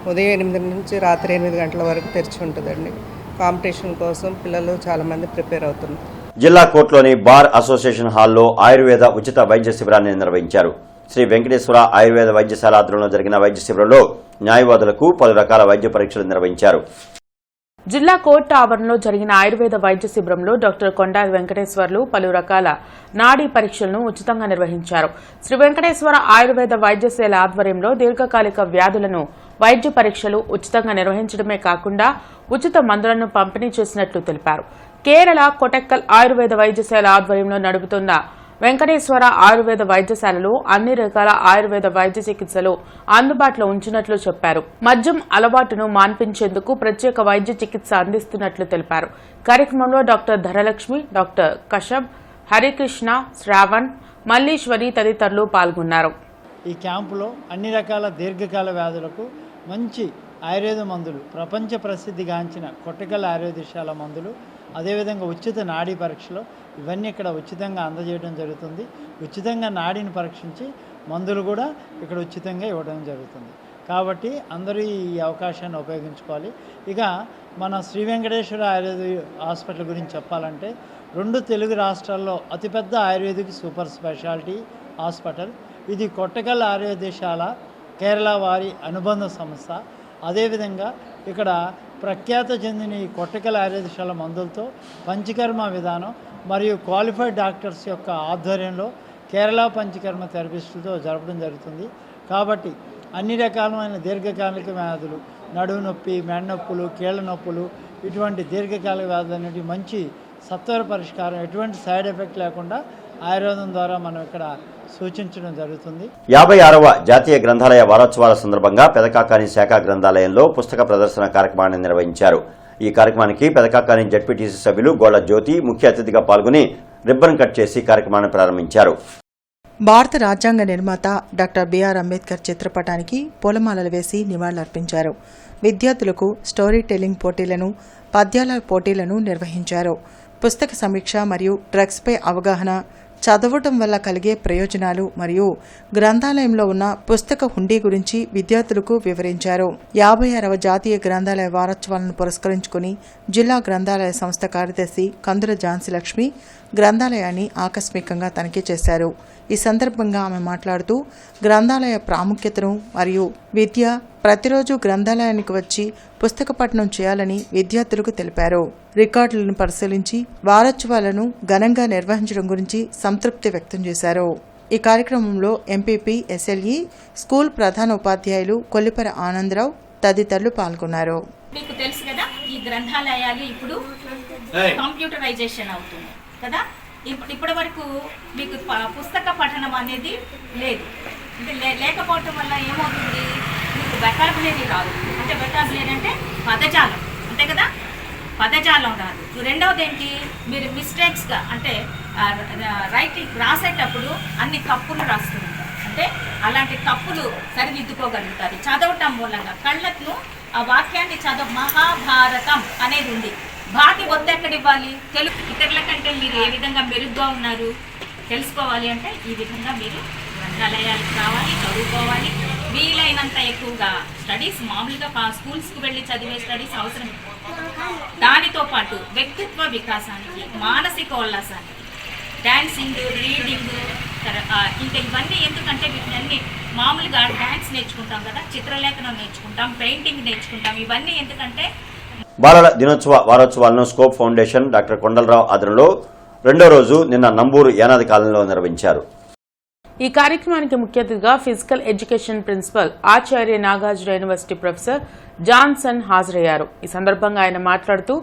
ఉదయం 8 నుంచి రాత్రి 8 గంటల వరకు తెరిచి ఉంటుందండి. కాంపిటీషన్ కోసం పిల్లలు చాలామంది ప్రిపేర్ అవుతున్నారు. జిల్లా కోర్టులోని బార్ అసోసియేషన్ హాల్లో ఆయుర్వేద ఉచిత వైద్య శిబిరాన్ని నిర్వహించారు. శ్రీ వెంకటేశ్వర ఆయుర్వేద వైద్యశాల ఆధ్వర్యంలో జరిగిన వైద్య శిబిరంలో న్యాయవాదులకు పలు రకాల వైద్య పరీక్షలు నిర్వహించారు. జిల్లా కోర్టు ఆవరణలో జరిగిన ఆయుర్వేద వైద్య శిబిరంలో డాక్టర్ కొండా వెంకటేశ్వర్లు పలు రకాల నాడీ పరీక్షలను ఉచితంగా నిర్వహించారు. శ్రీ వెంకటేశ్వర ఆయుర్వేద వైద్యశాల ఆధ్వర్యంలో దీర్ఘకాలిక వ్యాధులను వైద్య పరీక్షలు ఉచితంగా నిర్వహించడమే కాకుండా ఉచిత మందులను పంపిణీ చేసినట్లు తెలిపారు. కేరళ కొటెక్కల్ ఆయుర్వేద వైద్యశాల ఆధ్వర్యంలో నడుపుతున్న వెంకటేశ్వర ఆయుర్వేద వైద్యశాలలో అన్ని రకాల ఆయుర్వేద వైద్య చికిత్సలు అందుబాటులో ఉంచినట్లు చెప్పారు. మద్యం అలవాటును మాన్పించేందుకు ప్రత్యేక వైద్య చికిత్స అందిస్తున్నట్లు తెలిపారు. కార్యక్రమంలో డాక్టర్ ధనలక్ష్మి, డాక్టర్ కశ్యప్, హరికృష్ణ, శ్రావణ్, మల్లీశ్వరి తదితరులు పాల్గొన్నారు. ఈ క్యాంపులో అన్ని రకాల దీర్ఘకాల వ్యాధులకు మంచి ఆయుర్వేద మందులు, ప్రపంచ ప్రసిద్ధిగాంచిన కొట్టెకల్ ఆయుర్వేదశాల మందులు, అదేవిధంగా ఉచిత నాడీ పరీక్షలు ఇవన్నీ ఇక్కడ ఉచితంగా అందజేయడం జరుగుతుంది. ఉచితంగా నాడీని పరీక్షించి మందులు కూడా ఇక్కడ ఉచితంగా ఇవ్వడం జరుగుతుంది. కాబట్టి అందరూ ఈ అవకాశాన్ని ఉపయోగించుకోవాలి. ఇక మన శ్రీ వెంకటేశ్వర ఆయుర్వేద హాస్పిటల్ గురించి చెప్పాలంటే 2 తెలుగు రాష్ట్రాల్లో అతిపెద్ద ఆయుర్వేదిక్ సూపర్ స్పెషాలిటీ హాస్పిటల్. ఇది కొట్టకల్ ఆర్యోదేశాల కేరళ వారి అనుబంధ సంస్థ. అదేవిధంగా ఇక్కడ ప్రఖ్యాత చెందిన ఈ కొట్టకల్ ఆర్యోదేశాల మందులతో పంచకర్మ విధానం మరియు క్వాలిఫైడ్ డాక్టర్స్ యొక్క ఆధ్వర్యంలో కేరళ పంచకర్మ థెరపిస్టులతో జరపడం జరుగుతుంది. కాబట్టి అన్ని రకాలైన దీర్ఘకాలిక వ్యాధులు, నడుము నొప్పి, మెడ నొప్పులు, కీళ్ళ నొప్పులు, ఇటువంటి దీర్ఘకాలిక వ్యాధులు అనేవి మంచి సత్వర పరిష్కారం, ఎటువంటి సైడ్ ఎఫెక్ట్ లేకుండా ఆయుర్వేదం ద్వారా మనం ఇక్కడ సూచించడం జరుగుతుంది. 56వ జాతీయ గ్రంథాలయ వారోత్సవాల సందర్భంగా పెదకాకాని శాఖ గ్రంథాలయంలో పుస్తక ప్రదర్శన కార్యక్రమాన్ని నిర్వహించారు. ఈ కార్యక్రమానికి పెదకాకాని జడ్పీటీసీ సభ్యులు గోళ్ల జ్యోతి ముఖ్య అతిథిగా పాల్గొని రిబ్బన్ కట్ చేసి కార్యక్రమాన్ని ప్రారంభించారు. భారత రాజ్యాంగ నిర్మాత డాక్టర్ బిఆర్ అంబేద్కర్ చిత్రపటానికి పూలమాలలు వేసి నివాళులర్పించారు. విద్యార్థులకు స్టోరీ టెల్లింగ్ పోటీలను, పద్యాల పోటీలను నిర్వహించారు. పుస్తక సమీక్ష మరియు డ్రగ్స్పై అవగాహన, చదవటం వల్ల కలిగే ప్రయోజనాలు మరియు గ్రంథాలయంలో ఉన్న పుస్తక హుండీ గురించి విద్యార్థులకు వివరించారు. 56వ జాతీయ గ్రంథాలయ వారోత్సవాలను పురస్కరించుకుని జిల్లా గ్రంథాలయ సంస్థ కార్యదర్శి కందుల ఝాన్సీ లక్ష్మి గ్రంథాలయాన్ని ఆకస్మికంగా తనిఖీ చేశారు. ఈ సందర్భంగా ఆమె మాట్లాడుతూ గ్రంథాలయ ప్రాముఖ్యతను మరియు విద్య ప్రతిరోజు గ్రంథాలయానికి వచ్చి పుస్తక పఠనం చేయాలని విద్యార్థులకు తెలిపారు. రికార్డులను పరిశీలించి వారోత్సవాలను ఘనంగా నిర్వహించడం గురించి సంతృప్తి వ్యక్తం చేశారు. ఈ కార్యక్రమంలో ఎంపీపీ ఎస్ఎల్ఈ, స్కూల్ ప్రధాన ఉపాధ్యాయులు కొల్లిపర ఆనందరావు తదితరులు పాల్గొన్నారు. మీకు తెలుసు కదా, ఈ గ్రంథాలయాలు ఇప్పుడు కంప్యూటరైజేషన్ అవుతుంది కదా. ఇప్పటి వరకు మీకు పుస్తక పఠనం అనేది లేదు. అంటే లేకపోవటం వల్ల ఏమవుతుంది, మీకు వెకాబులరీ రాదు. అంటే వెకాబులరీ అంటే పదజాలం, అంతే కదా, పదజాలం రాదు. రెండవది ఏంటి, మీరు మిస్టేక్స్గా అంటే రైటింగ్ రాసేటప్పుడు అన్ని తప్పులు రాస్తుంటారు. అంటే అలాంటి తప్పులు సరిదిద్దుకోగలుగుతారు చదవటం మూలంగా. కళ్ళను ఆ వాక్యాన్ని మహాభారతం అనేది ఉంది, బాకి ఒత్తెక్కడ ఇవ్వాలి, తెలుగు ఇతరుల కంటే మీరు ఏ విధంగా మెరుగ్గా ఉన్నారు తెలుసుకోవాలి అంటే ఈ విధంగా మీరు గ్రంథాలయాలకు రావాలి, చదువుకోవాలి. వీలైనంత ఎక్కువగా స్టడీస్, మామూలుగా స్కూల్స్కి వెళ్ళి చదివే స్టడీస్ అవసరం. దానితో పాటు వ్యక్తిత్వ వికాసానికి, మానసిక ఉల్లాసానికి, డాన్సింగ్, రీడింగ్, ఇంకా ఇవన్నీ ఎందుకంటే వీటిని మామూలుగా డాన్స్ నేర్చుకుంటాం కదా, చిత్రలేఖనం నేర్చుకుంటాం, పెయింటింగ్ నేర్చుకుంటాం. ఇవన్నీ ఎందుకంటే బాలల దినోత్సవ వారోత్సవాలను స్కోప్ ఫౌండేషన్ డాక్టర్ కొండలరావు ఆధ్వర్యంలో రెండో రోజు నిన్న నంబూరు యానాది కాలనీలో నిర్వహించారు. ఈ కార్యక్రమానికి ముఖ్య అతిథిగా ఫిజికల్ ఎడ్యుకేషన్ ప్రిన్సిపల్ ఆచార్య నాగార్జున యూనివర్సిటీ ప్రొఫెసర్ జాన్సన్ హాజరయ్యారు. ఈ సందర్భంగా ఆయన మాట్లాడుతూ,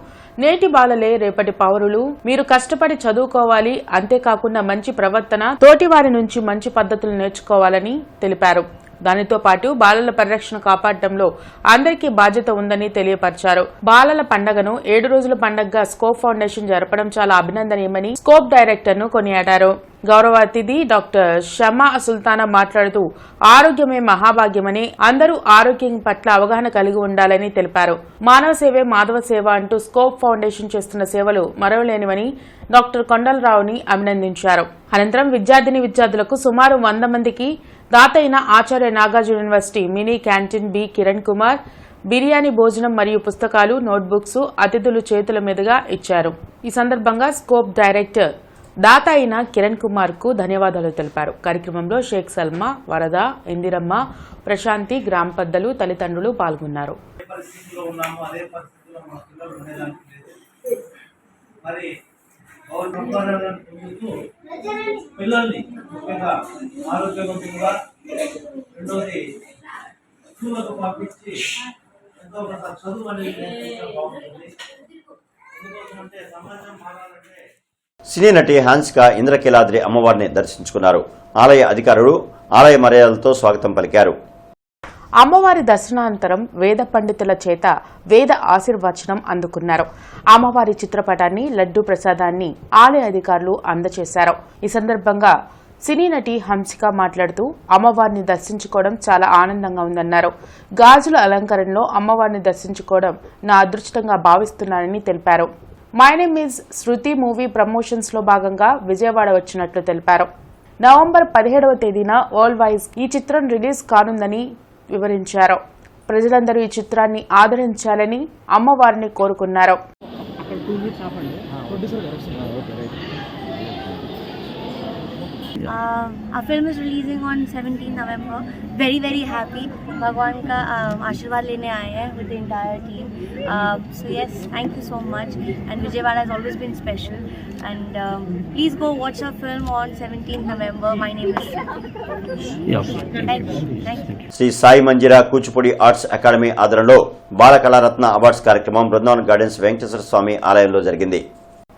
నేటి బాలలే రేపటి పౌరులు, మీరు కష్టపడి చదువుకోవాలి, అంతేకాకుండా మంచి ప్రవర్తన, తోటి వారి నుంచి మంచి పద్ధతులు నేర్చుకోవాలని తెలిపారు. దానితో పాటు బాలల పరిరక్షణ కాపాడటంలో అందరికీ బాధ్యత ఉందని తెలియపరిచారు. బాలల పండుగను 7 రోజుల పండుగగా స్కోప్ ఫౌండేషన్ జరపడం చాలా అభినందనీయమని స్కోప్ డైరెక్టర్ ను కొనియాడారు. గౌరవ అతిథి డాక్టర్ షమా సుల్తానా మాట్లాడుతూ, ఆరోగ్యమే మహాభాగ్యమని, అందరూ ఆరోగ్యం పట్ల అవగాహన కలిగి ఉండాలని తెలిపారు. మానవ సేవే మాధవ సేవ అంటూ స్కోప్ ఫౌండేషన్ చేస్తున్న సేవలు మరవలేనివని డాక్టర్ కొండలరావుని అభినందించారు. అనంతరం విద్యార్థులకు సుమారు 100 మందికి దాత అయిన Acharya Nagarjuna university mini canteen B Kiran Kumar biryani భోజనం మరియు పుస్తకాలు, నోట్బుక్స్ అతిథులు చేతుల మీదుగా ఇచ్చారు. ఈ సందర్భంగా స్కోప్ డైరెక్టర్ దాత అయిన కిరణ్ కుమార్ కు ధన్యవాదాలు తెలిపారు. కార్యక్రమంలో షేక్ సల్మా, వరద, ఇందిరమ్మ, ప్రశాంతి, గ్రామ పెద్దలు, తల్లిదండ్రులు పాల్గొన్నారు. పిల్లల్ని ముఖ్యంగా ఆరోగ్యవంతంగా, రెండోది స్కూళ్ళకు పంపించి ఎంతో కొంత చదువు అనేది బాగుంటుంది. ఎందుకోసమంటే సమాజం మారాలంటే. సినీ నటి హాన్సిక ఇంద్రకీలాద్రి అమ్మవారిని దర్శించుకున్నారు. ఆలయ అధికారులు ఆలయ మర్యాదలతో స్వాగతం పలికారు. అమ్మవారి దర్శనానంతరం వేద పండితుల చేత వేద ఆశీర్వచనం అందుకున్నారు. అమ్మవారి చిత్రపటాన్ని, లడ్డూ ప్రసాదాన్ని ఆలయ అధికారులు అందజేశారు. ఈ సందర్భంగా సినీ నటి హన్సిక మాట్లాడుతూ, అమ్మవారిని దర్శించుకోవడం చాలా ఆనందంగా ఉందన్నారు. గాజుల అలంకరణలో అమ్మవారిని దర్శించుకోవడం నా అదృష్టంగా భావిస్తున్నానని తెలిపారు. My name is Shruti movie promotions లో భాగంగా విజయవాడ వచ్చినట్లు తెలిపారు. నవంబర్ 17వ తేదీన వరల్డ్ వైజ్ ఈ చిత్రం రిలీజ్ కానుందని వివరించారు. ప్రజలందరూ ఈ చిత్రాన్ని ఆదరించాలని అమ్మవారిని కోరుకున్నారు. Our film is releasing on 17 November. Very very happy. भगवान का आशीर्वाद लेने आए हैं with the entire team. So yes, thank you so much. And Vijayawada has always been special. And please go watch our film on 17th November. My name is Thank you. Sri Sai Manjira Kuchipudi arts academy ఆధ్వర్యంలో బాల కళారత్న అవార్డ్స్ కార్యక్రమం బృందావన్ గార్డెన్స్ వెంకటేశ్వర స్వామి ఆలయంలో జరిగింది.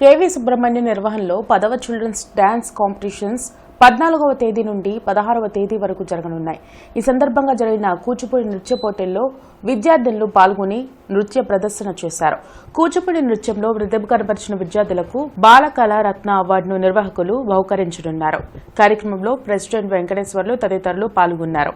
కేవీ సుబ్రహ్మణ్య నిర్వహణలో 10వ చిల్డ్రన్స్ డాన్స్ కాంపిటీషన్స్ 14వ తేదీ నుండి 16వ తేదీ వరకు జరగనున్నాయి. ఈ సందర్భంగా జరిగిన కూచిపూడి నృత్య పోటీల్లో విద్యార్థులు పాల్గొని నృత్య ప్రదర్శన చేశారు. కూచిపూడి నృత్యంలో ప్రతిభ కనబరిచిన విద్యార్థులకు బాల కళారత్న అవార్డును నిర్వాహకులు బహుకరించనున్నారు. కార్యక్రమంలో ప్రెసిడెంట్ వెంకటేశ్వర్లు తదితరులు పాల్గొన్నారు.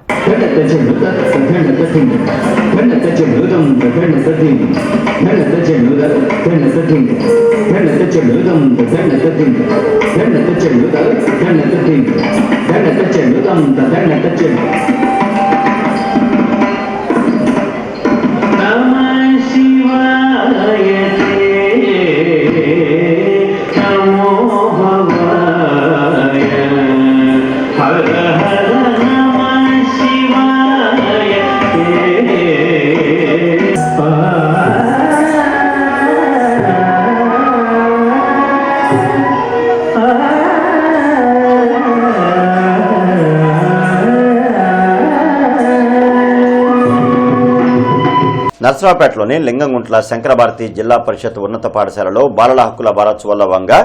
నర్సరావుపేటలోని లింగంగుంట్ల శంకరభారతి జిల్లా పరిషత్ ఉన్నత పాఠశాలలో బాలల హక్కుల వారోత్సవాల్లో భాగంగా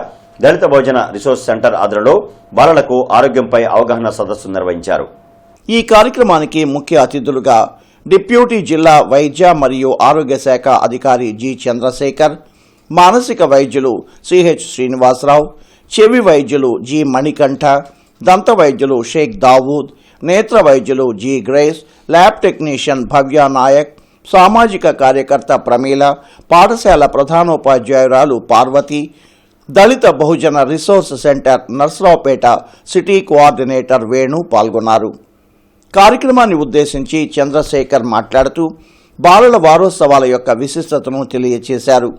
దళిత భోజన రిసోర్స్ సెంటర్ ఆధ్వర్యంలో బాలలకు ఆరోగ్యంపై అవగాహన సదస్సు నిర్వహించారు. ఈ కార్యక్రమానికి ముఖ్య అతిథులుగా డిప్యూటీ జిల్లా వైద్య మరియు ఆరోగ్య శాఖ అధికారి జి చంద్రశేఖర్, మానసిక వైద్యులు సిహెచ్ శ్రీనివాసరావు, చెవి వైద్యులు జి మణికంఠ, దంత వైద్యులు షేక్ దావూద్, నేత్ర వైద్యులు G Grace, lab technician Bhavya Naik, సామాజిక కార్యకర్త ప్రమీల, పాఠశాల ప్రధానోపాధ్యాయురాలు Parvathi, Dalit Bahujan resource centre Narasaraopet city coordinator Venu పాల్గొన్నారు. కార్యక్రమాన్ని ఉద్దేశించి చంద్రశేఖర్ మాట్లాడుతూ బాలల వారోత్సవాల యొక్క విశిష్టతను తెలియజేశారు.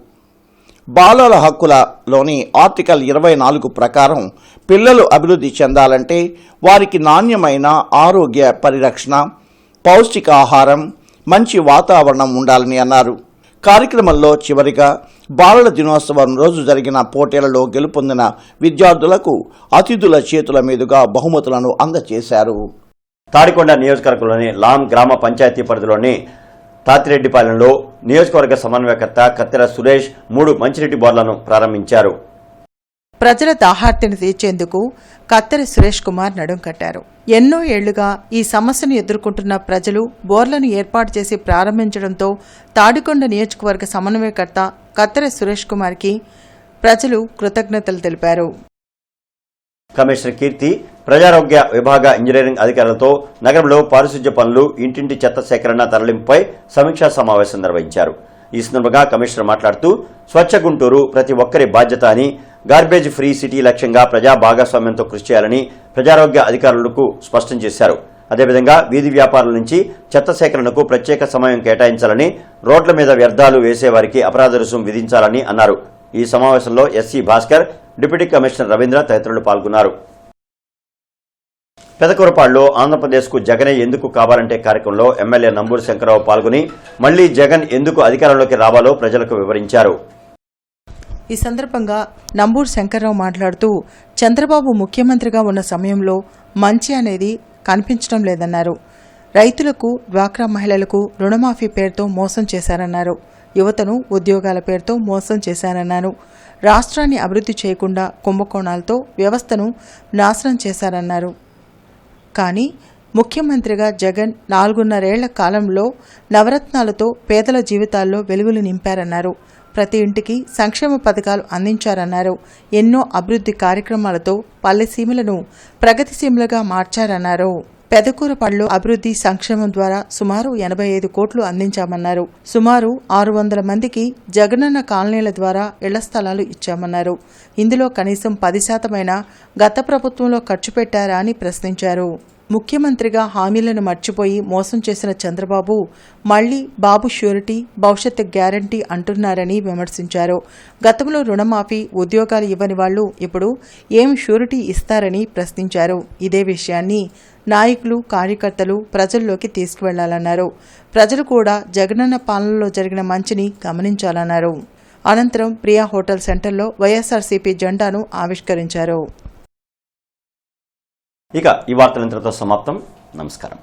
బాలల హక్కులలోని ఆర్టికల్ 24 ప్రకారం పిల్లలు అభివృద్ధి చెందాలంటే వారికి నాణ్యమైన ఆరోగ్య పరిరక్షణ, పౌష్టికాహారం, మంచి వాతావరణం ఉండాలని అన్నారు. కార్యక్రమంలో చివరిగా బాలల దినోత్సవం రోజు జరిగిన పోటీలలో గెలుపొందిన విద్యార్థులకు అతిథుల చేతుల మీదుగా బహుమతులను అందజేశారు. తాడికొండ నియోజకవర్గంలోని లాం గ్రామ పంచాయతీ పరిధిలోని తాతిరెడ్డిపాలెంలో నియోజకవర్గ సమన్వయకర్త కత్తెర సురేష్ 3 మంచినీటి బోర్లను ప్రారంభించారు. ప్రజల దాహార్తిని తీర్చేందుకు కత్తెర సురేష్ కుమార్ నడుం కట్టారు. ఎన్నో ఏళ్లుగా ఈ సమస్యను ఎదుర్కొంటున్న ప్రజలు బోర్లను ఏర్పాటు చేసి ప్రారంభించడంతో తాడికొండ నియోజకవర్గ సమన్వయకర్త కత్తెర సురేష్ కుమార్కి ప్రజలు కృతజ్ఞతలు తెలిపారు. కమిషనర్ కీర్తి, ప్రజారోగ్య విభాగ ఇంజనీరింగ్ అధికారులతో నగరంలో పారిశుధ్య పనులు, ఇంటింటి చెత్త సేకరణ తరలింపుపై సమీక్షా సమావేశం నిర్వహించారు. ఈ సందర్భంగా కమిషనర్ మాట్లాడుతూ స్వచ్ఛ గుంటూరు ప్రతి ఒక్కరి బాధ్యత అని, గార్బేజ్ ఫ్రీ సిటీ లక్ష్యంగా ప్రజా భాగస్వామ్యంతో కృషి చేయాలని ప్రజారోగ్య అధికారులకు స్పష్టం చేశారు. అదేవిధంగా వీధి వ్యాపారుల నుంచి చెత్త సేకరణకు ప్రత్యేక సమయం కేటాయించాలని, రోడ్ల మీద వ్యర్థాలు వేసేవారికి అపరాధ రుసుం విధించాలని అన్నారు. ఈ సమావేశంలో SC Bhaskar, deputy commissioner Ravindra తదితరులు పాల్గొన్నారు. పెదకూరపాడులో ఆంధ్రప్రదేశ్కు జగనే ఎందుకు కావాలంటే కార్యక్రమంలో ఎమ్మెల్యే నంబూరు శంకరరావు పాల్గొని మళ్లీ జగన్ ఎందుకు అధికారంలోకి రావాలో ప్రజలకు వివరించారు. ఈ సందర్భంగా నంబూరు శంకర్రావు మాట్లాడుతూ చంద్రబాబు ముఖ్యమంత్రిగా ఉన్న సమయంలో మంచి అనేది కనిపించడం లేదన్నారు. రైతులకు, డ్వాక్రా మహిళలకు రుణమాఫీ పేరుతో మోసం చేశారన్నారు. యువతను ఉద్యోగాల పేరుతో మోసం చేశారన్నారు. రాష్ట్రాన్ని అభివృద్ధి చేయకుండా కుంభకోణాలతో వ్యవస్థను నాశనం చేశారన్నారు. కానీ ముఖ్యమంత్రిగా జగన్ 4.5 ఏళ్ల కాలంలో నవరత్నాలతో పేదల జీవితాల్లో వెలుగులు నింపారన్నారు. ప్రతి ఇంటికి సంక్షేమ పథకాలు అందించారన్నారు. ఎన్నో అభివృద్ధి కార్యక్రమాలతో పల్లెసీమలను ప్రగతిసీమలుగా మార్చారన్నారు. పెదకూరపాడులో అభివృద్ధి సంక్షేమం ద్వారా సుమారు 85 కోట్లు అందించామన్నారు. సుమారు 600 మందికి జగనన్న కాలనీల ద్వారా ఇళ్ల స్థలాలు ఇచ్చామన్నారు. ఇందులో కనీసం 10% గత ప్రభుత్వంలో ఖర్చు పెట్టారా అని ప్రశ్నించారు. ముఖ్యమంత్రిగా హామీలను మర్చిపోయి మోసం చేసిన చంద్రబాబు మళ్లీ బాబు ష్యూరిటీ భవిష్యత్తు గ్యారంటీ అంటున్నారని విమర్శించారు. గతంలో రుణమాఫీ, ఉద్యోగాలు ఇవ్వని వాళ్లు ఇప్పుడు ఏం ష్యూరిటీ ఇస్తారని ప్రశ్నించారు. ఇదే విషయాన్ని నాయకులు, కార్యకర్తలు ప్రజల్లోకి తీసుకువెళ్లాలన్నారు. ప్రజలు కూడా జగనన్న పాలనలో జరిగిన మంచిని గమనించాలన్నారు. అనంతరం ప్రియా హోటల్ సెంటర్లో వైఎస్ఆర్సీపీ జెండాను ఆవిష్కరించారు. ఇక ఈ వార్తలు ఇంతటితో సమాప్తం. నమస్కారం.